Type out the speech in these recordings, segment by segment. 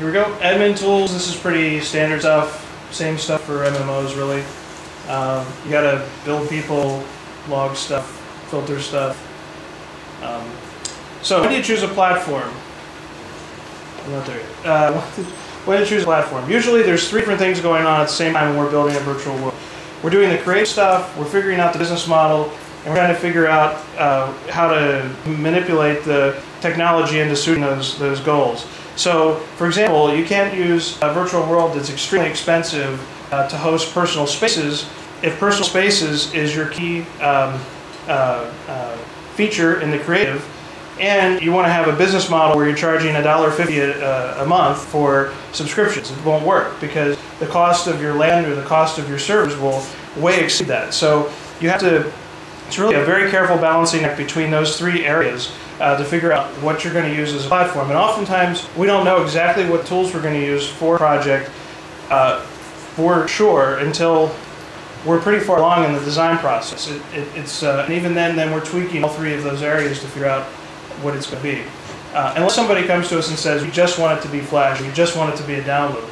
Here we go. Admin tools. This is pretty standard stuff. Same stuff for MMOs, really. You gotta build people, log stuff, filter stuff. So when do you choose a platform? I'm not there yet. When do you choose a platform? Usually there's three different things going on at the same time when we're building a virtual world. We're doing the creative stuff, we're figuring out the business model, and we're trying to figure out how to manipulate the technology into suiting those goals. So, for example, you can't use a virtual world that's extremely expensive to host personal spaces if personal spaces is your key feature in the creative, and you want to have a business model where you're charging $1.50 a month for subscriptions. It won't work because the cost of your land or the cost of your servers will way exceed that. So you have to, it's really a very careful balancing act between those three areas to figure out what you're going to use as a platform. And oftentimes we don't know exactly what tools we're going to use for a project for sure until we're pretty far along in the design process. And even then we're tweaking all three of those areas to figure out what it's going to be. Unless somebody comes to us and says, we just want it to be Flash, we just want it to be a download,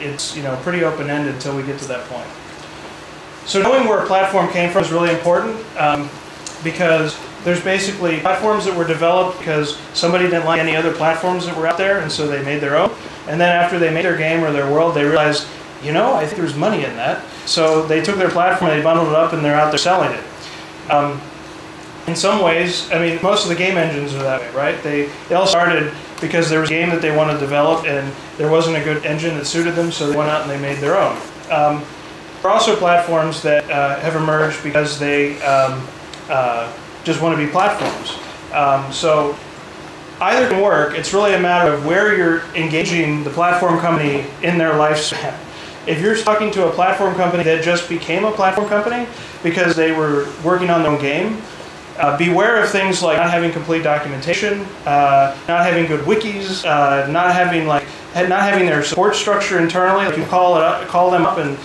it's pretty open-ended until we get to that point. So knowing where a platform came from is really important because there's basically platforms that were developed because somebody didn't like any other platforms that were out there, and so they made their own. And then after they made their game or their world, they realized, I think there's money in that. So they took their platform, they bundled it up, and they're out there selling it. In some ways, I mean, most of the game engines are that way, right? They all started because there was a game that they wanted to develop, and there wasn't a good engine that suited them, so they went out and they made their own. There are also platforms that have emerged because they just want to be platforms. So either can work. It's really a matter of where you're engaging the platform company in their lifespan. If you're talking to a platform company that just became a platform company because they were working on their own game, beware of things like not having complete documentation, not having good wikis, not having their support structure internally. Like you call them up, and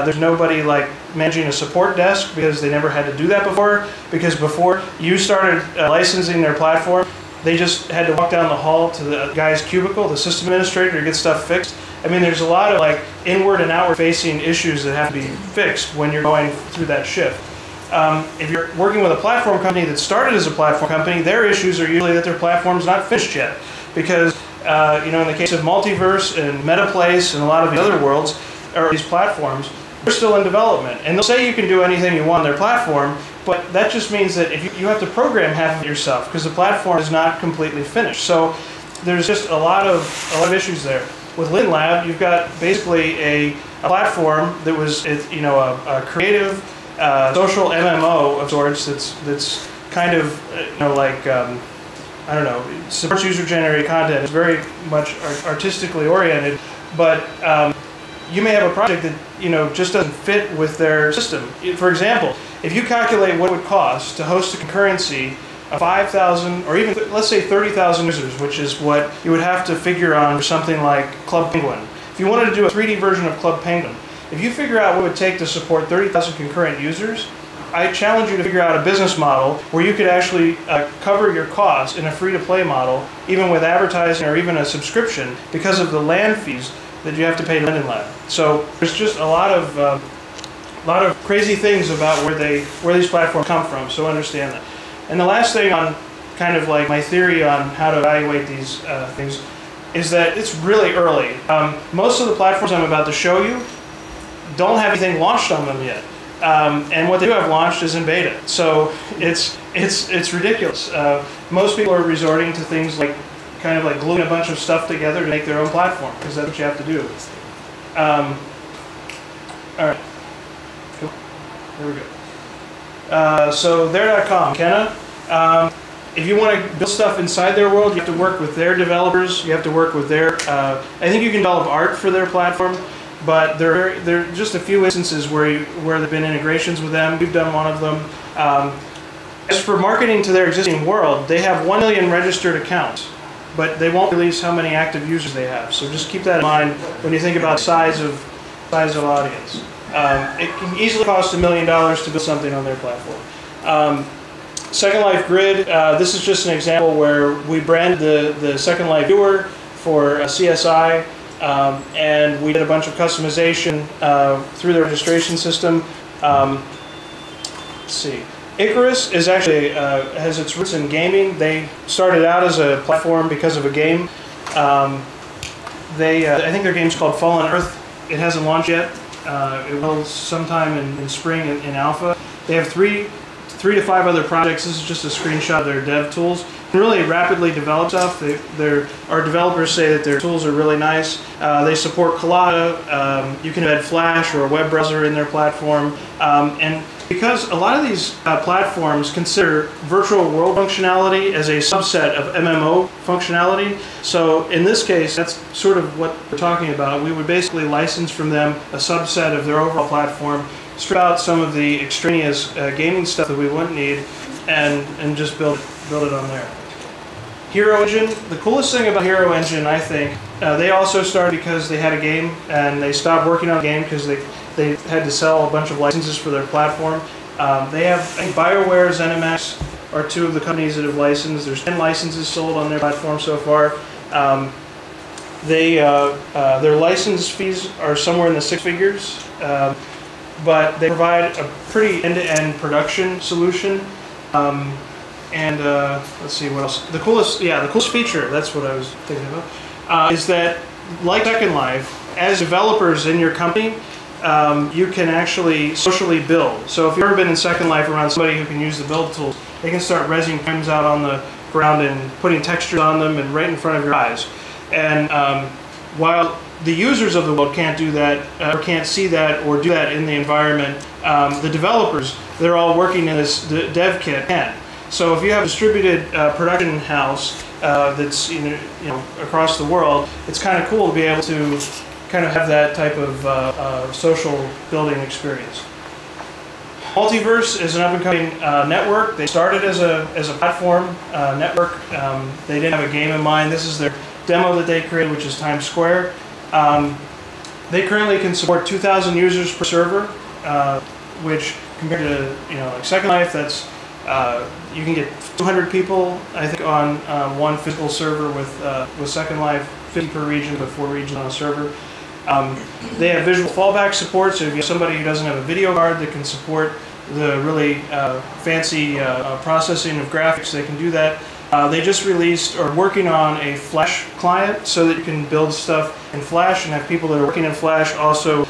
there's nobody like managing a support desk because they never had to do that before. Because before you started licensing their platform, they just had to walk down the hall to the guy's cubicle, the system administrator, to get stuff fixed. I mean, there's a lot of like inward and outward facing issues that have to be fixed when you're going through that shift. If you're working with a platform company that started as a platform company, their issues are usually that their platform's not finished yet. Because, in the case of Multiverse and MetaPlace and a lot of the other worlds, or these platforms, they're still in development. And they'll say you can do anything you want on their platform, but that just means that if you have to program half of it yourself because the platform is not completely finished. So there's just a lot of issues there. With LinLab, you've got basically a platform that was a creative social MMO of sorts that's kind of I don't know, supports user-generated content. It's very much artistically oriented, but you may have a project that just doesn't fit with their system. For example, if you calculate what it would cost to host a concurrency of 5,000 or even let's say 30,000 users, which is what you would have to figure on for something like Club Penguin. If you wanted to do a 3D version of Club Penguin, if you figure out what it would take to support 30,000 concurrent users, I challenge you to figure out a business model where you could actually cover your costs in a free-to-play model, even with advertising or even a subscription, because of the land fees that you have to pay to LinLab. So there's just a lot of crazy things about where these platforms come from. So understand that. And the last thing on kind of like my theory on how to evaluate these things is that it's really early. Most of the platforms I'm about to show you don't have anything launched on them yet. And what they do have launched is in beta. So it's ridiculous. Most people are resorting to things like kind of like gluing a bunch of stuff together to make their own platform, because that's what you have to do. All right. Cool. There we go. So there.com, Kenna. If you want to build stuff inside their world, you have to work with their developers. You have to work with their. I think you can develop art for their platform. But there are just a few instances where there have been integrations with them. We've done one of them. As for marketing to their existing world, they have 1 million registered accounts, but they won't release how many active users they have. So just keep that in mind when you think about size of audience. It can easily cost $1 million to build something on their platform. Second Life Grid. This is just an example where we brand the Second Life viewer for CSI, and we did a bunch of customization through the registration system. Let's see. Icarus is actually has its roots in gaming. They started out as a platform because of a game. I think their game's called Fallen Earth. It hasn't launched yet. It will sometime in spring in alpha. They have three to five other projects. This is just a screenshot of their dev tools. Really rapidly develop stuff. Our developers say that their tools are really nice. They support Collada. You can embed Flash or a web browser in their platform. And because a lot of these platforms consider virtual world functionality as a subset of MMO functionality. So in this case, that's sort of what we're talking about. We would basically license from them a subset of their overall platform, strip out some of the extraneous gaming stuff that we wouldn't need, and just build it on there. Hero Engine. The coolest thing about Hero Engine, I think, they also started because they had a game and they stopped working on a game because they had to sell a bunch of licenses for their platform. They have, I think, BioWare, ZeniMax are two of the companies that have licensed. There's 10 licenses sold on their platform so far. Their license fees are somewhere in the six figures, but they provide a pretty end-to-end production solution. Let's see what else. The coolest feature, that's what I was thinking about, is that, like Second Life, as developers in your company, you can actually socially build. So if you've ever been in Second Life around somebody who can use the build tools, they can start rezzing frames out on the ground and putting textures on them and right in front of your eyes. And while the users of the world can't do that, or can't see that or do that in the environment, the developers, they're all working in this dev kit can. So if you have a distributed production house that's across the world, it's kind of cool to be able to kind of have that type of social building experience. Multiverse is an up-and-coming network. They started as a platform network. They didn't have a game in mind. This is their demo that they created, which is Times Square. They currently can support 2,000 users per server, which compared to like Second Life, that's you can get 200 people, I think, on one physical server with Second Life, 50 per region, but 4 regions on a server. They have visual fallback support, so if you have somebody who doesn't have a video card that can support the really fancy processing of graphics, they can do that. They just released, or working on, a Flash client so that you can build stuff in Flash and have people that are working in Flash also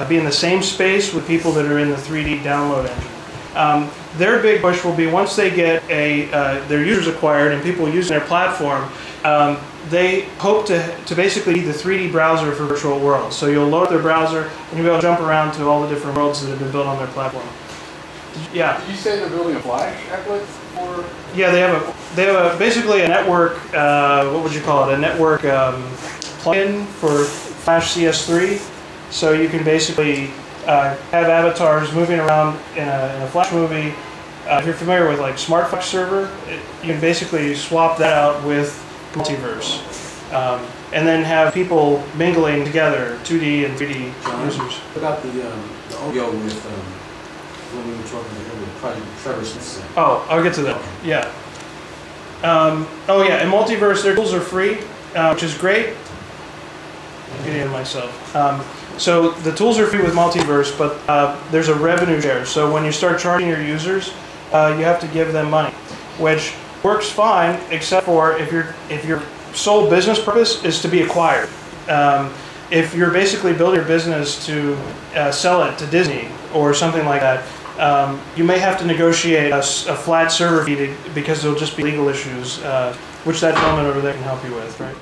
be in the same space with people that are in the 3D download engine. Their big push will be, once they get their users acquired and people using their platform, they hope to basically be the 3D browser for virtual worlds. So you'll load their browser and you'll be able to jump around to all the different worlds that have been built on their platform. Yeah. Did you say they're building a Flash applet for? Yeah, they have basically a network. What would you call it? A network plugin for Flash CS3. So you can basically have avatars moving around in a Flash movie. If you're familiar with like SmartFlash server, you can basically swap that out with Multiverse, and then have people mingling together, 2D and 3D users. What about the audio with when we were talking earlier, Project Trevor Smith? Oh, I'll get to that. Yeah. Oh yeah, in Multiverse, their tools are free, which is great. I'm getting into myself. So the tools are free with Multiverse, but there's a revenue share. So when you start charging your users, you have to give them money, which works fine, except for if your sole business purpose is to be acquired. If you're basically building your business to sell it to Disney or something like that, you may have to negotiate a flat server fee because there'll just be legal issues, which that gentleman over there can help you with, right?